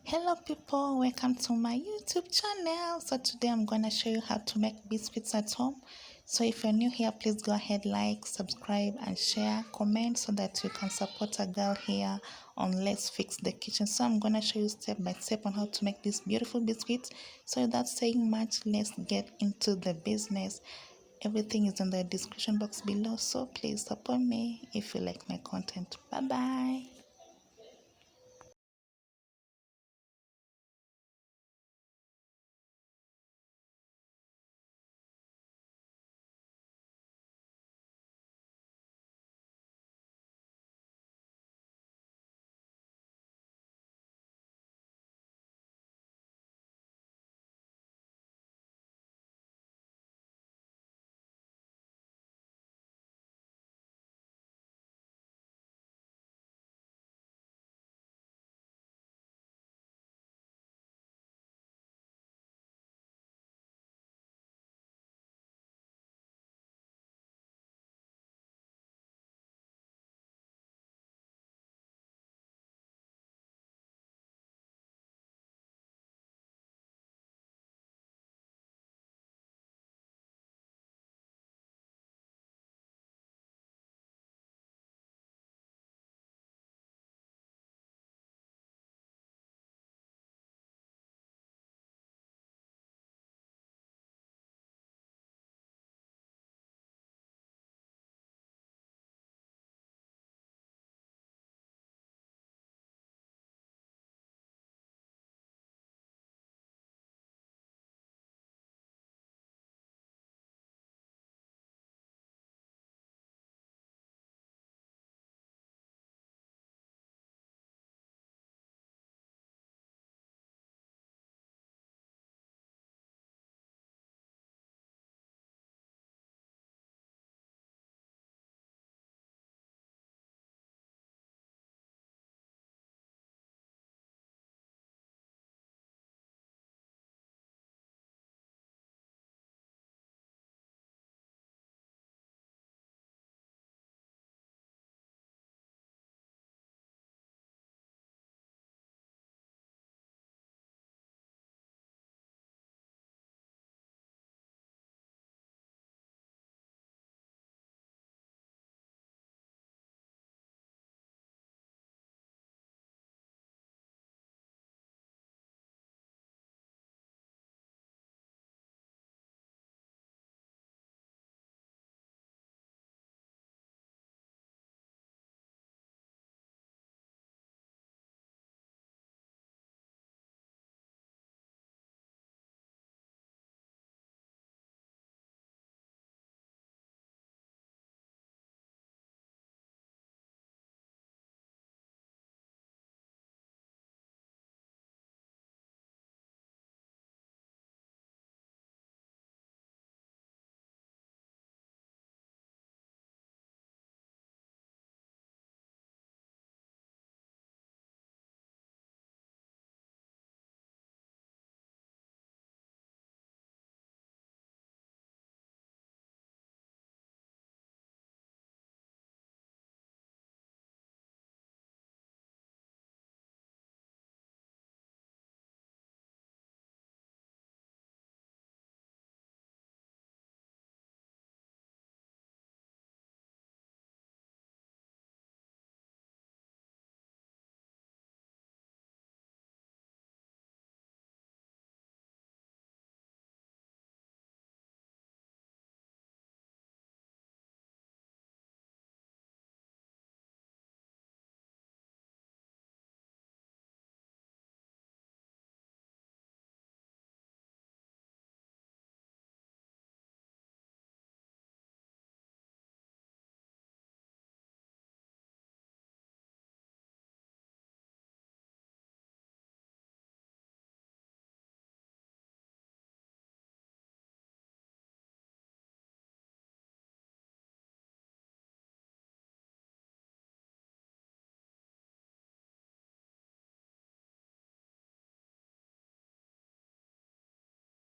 Hello people, welcome to my YouTube channel. So today I'm gonna show you how to make biscuits at home. So if you're new here, please go ahead, like, subscribe and share, comment so that you can support a girl here on Let's Fix the Kitchen. So I'm gonna show you step by step on how to make this beautiful biscuits. So without saying much, let's get into the business. Everything is in the description box below, so please support me if you like my content. Bye bye.